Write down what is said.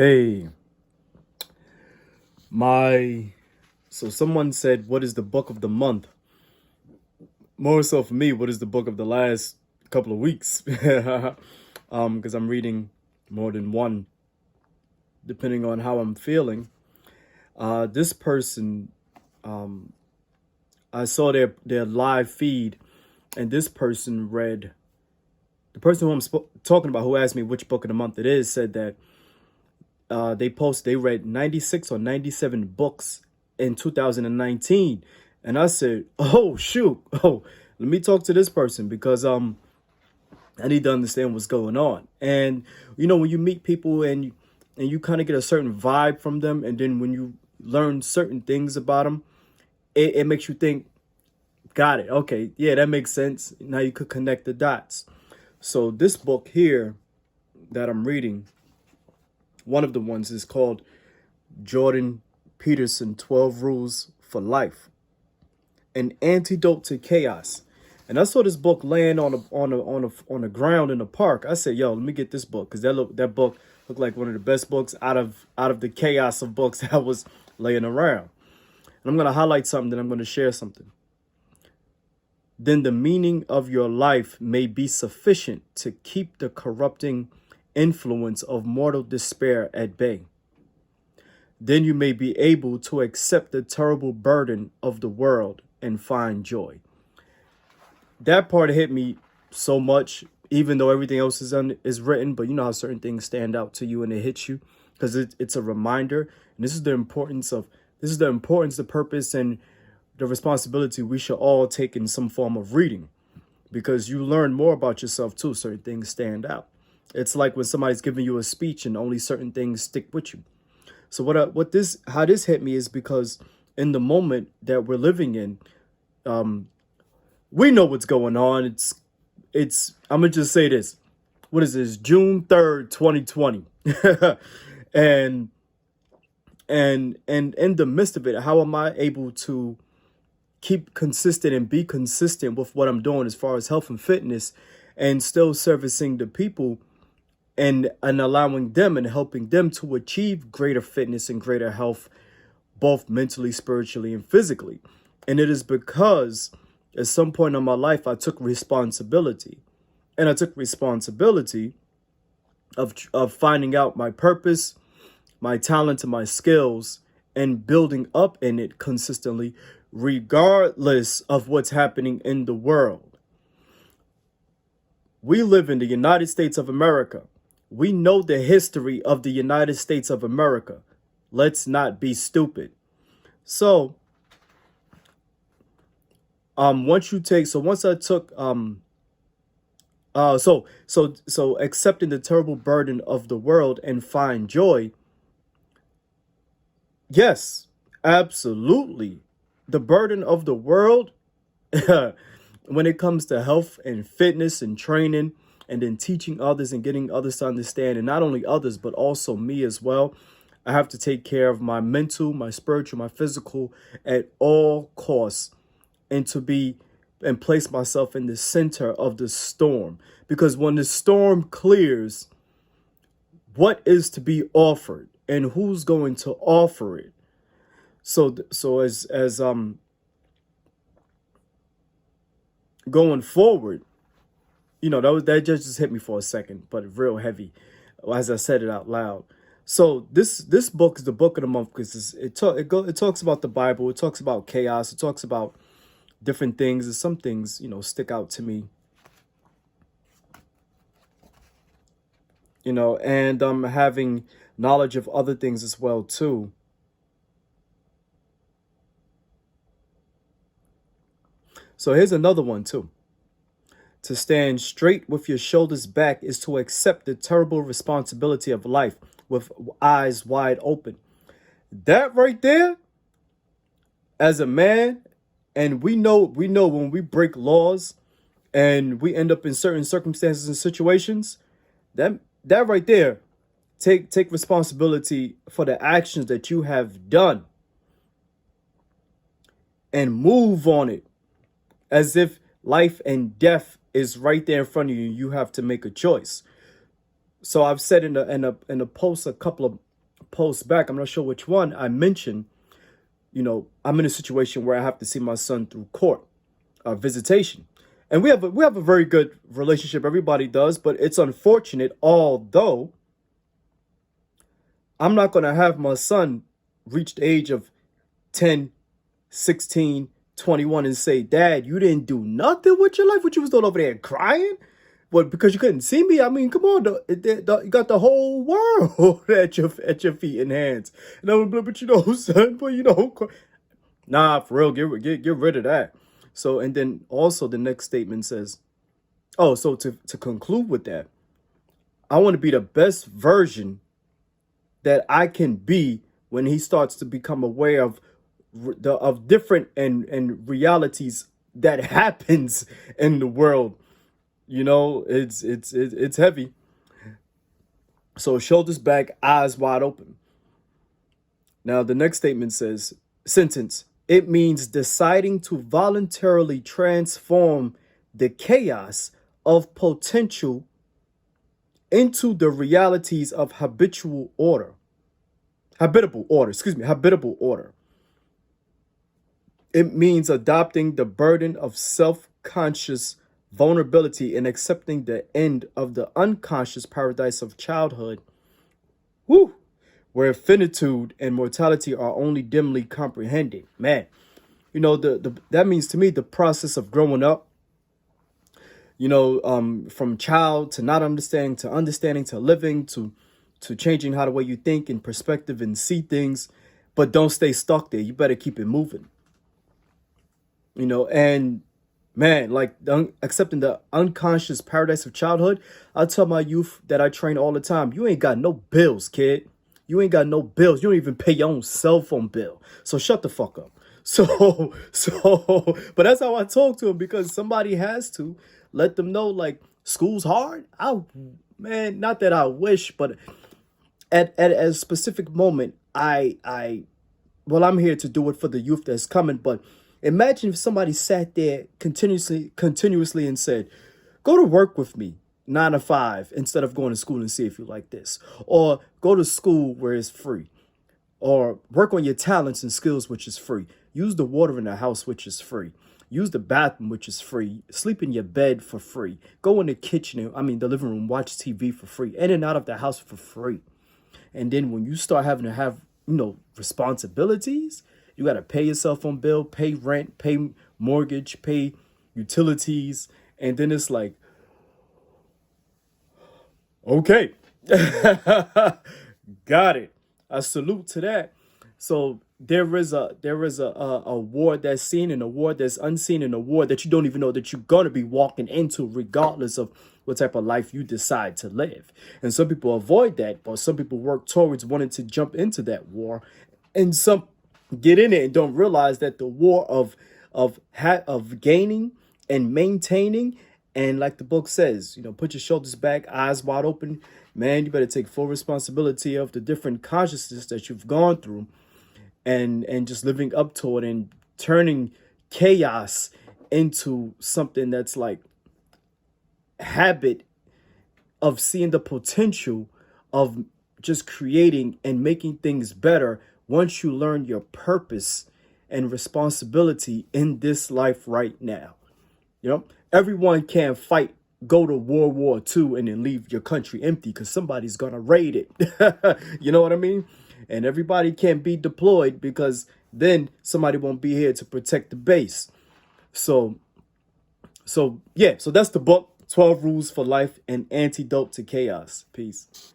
Hey, my so someone said, "What is the book of the month?" More so for me, what is the book of the last couple of weeks? Because I'm reading more than one, depending on how I'm feeling. This person, um, I saw their live feed, and this person read the person who I'm talking about, who asked me which book of the month it is, said that they read 96 or 97 books in 2019. And I said, oh shoot, let me talk to this person because I need to understand what's going on. And when you meet people and you kind of get a certain vibe from them, and then when you learn certain things about them, it makes you think, got it, okay, yeah, that makes sense. Now you could connect the dots. So this book here that I'm reading, one of the ones, is called Jordan Peterson, 12 Rules for Life, an antidote to chaos. And I saw this book laying on the ground in the park. I said, "Yo, let me get this book," because that book looked like one of the best books out of the chaos of books that was laying around. And I'm gonna highlight something. Then I'm gonna share something. Then the meaning of your life may be sufficient to keep the corrupting influence of mortal despair at bay. Then you may be able to accept the terrible burden of the world and find joy. That part hit me so much, even though everything else is written. But you know how certain things stand out to you and it hits you because it's a reminder. And this is the importance, the purpose, and the responsibility we should all take in some form of reading, because you learn more about yourself too. Certain things stand out. It's like when somebody's giving you a speech and only certain things stick with you. So how this hit me is because in the moment that we're living in, we know what's going on. It's I'm gonna just say this. What is this? June 3rd, 2020. and and in the midst of it, how am I able to keep consistent and be consistent with what I'm doing as far as health and fitness, and still servicing the people and allowing them and helping them to achieve greater fitness and greater health, both mentally, spiritually, and physically? And it is because at some point in my life, I took responsibility. And I took responsibility of finding out my purpose, my talent, and my skills, and building up in it consistently, regardless of what's happening in the world. We live in the United States of America. We know the history of the United States of America. Let's not be stupid. So, once I took so accepting the terrible burden of the world and find joy. Yes, absolutely. The burden of the world, when it comes to health and fitness and training, and then teaching others and getting others to understand, and not only others, but also me as well. I have to take care of my mental, my spiritual, my physical at all costs, and place myself in the center of the storm. Because when the storm clears, what is to be offered and who's going to offer it? So as going forward, that just hit me for a second, but real heavy as I said it out loud. So this book is the book of the month because it talks about the Bible, it talks about chaos, it talks about different things, and some things stick out to me. And having knowledge of other things as well too. So here's another one too. To stand straight with your shoulders back is to accept the terrible responsibility of life with eyes wide open. That right there, as a man, and we know when we break laws and we end up in certain circumstances and situations, that right there, take responsibility for the actions that you have done and move on it as if life and death is right there in front of you. You have to make a choice. So I've said in a post a couple posts back, I'm not sure which one, I mentioned, I'm in a situation where I have to see my son through court, visitation. And we have a very good relationship. Everybody does, but it's unfortunate, although I'm not going to have my son reach the age of 10, 16, 21 and say, Dad, you didn't do nothing with your life. What you was doing over there crying? What, because you couldn't see me? I mean, come on, you got the whole world at your feet and hands. And I'm like, but son, but nah, for real, get rid of that. So, and then also the next statement says, oh, so to conclude with that, I want to be the best version that I can be when he starts to become aware of different and realities that happens in the world. It's heavy. So shoulders back, eyes wide open. Now the next statement says, sentence, it means deciding to voluntarily transform the chaos of potential into the realities of habitable order. It means adopting the burden of self-conscious vulnerability and accepting the end of the unconscious paradise of childhood, where finitude and mortality are only dimly comprehended. Man, that means to me the process of growing up, from child to not understanding to living to changing how the way you think and perspective and see things, but don't stay stuck there. You better keep it moving. And man, like accepting the unconscious paradise of childhood. I tell my youth that I train all the time, you ain't got no bills, kid. You ain't got no bills. You don't even pay your own cell phone bill. So shut the fuck up. But that's how I talk to them, because somebody has to let them know, like, school's hard. Man, not that I wish, but at a specific moment, I'm here to do it for the youth that's coming. But imagine if somebody sat there continuously and said, go to work with me 9 to 5 instead of going to school and see if you like this, or go to school where it's free, or work on your talents and skills, which is free. Use the water in the house, which is free. Use the bathroom, which is free. Sleep in your bed for free. Go in the kitchen, the living room, watch TV for free. In and out of the house for free. And then when you start having to have, responsibilities, you got to pay your cell phone bill, pay rent, pay mortgage, pay utilities. And then it's like, okay, got it. I salute to that. So there is a war that's seen and a war that's unseen, and a war that you don't even know that you're going to be walking into, regardless of what type of life you decide to live. And some people avoid that, but some people work towards wanting to jump into that war, and some get in it and don't realize that the war of gaining and maintaining, and like the book says, put your shoulders back, eyes wide open. Man, you better take full responsibility of the different consciousness that you've gone through, and just living up to it and turning chaos into something that's like habit of seeing the potential of just creating and making things better once you learn your purpose and responsibility in this life right now. Everyone can fight, go to World War II and then leave your country empty because somebody's going to raid it. You know what I mean? And everybody can't be deployed because then somebody won't be here to protect the base. So that's the book, 12 Rules for Life, an Antidote to Chaos. Peace.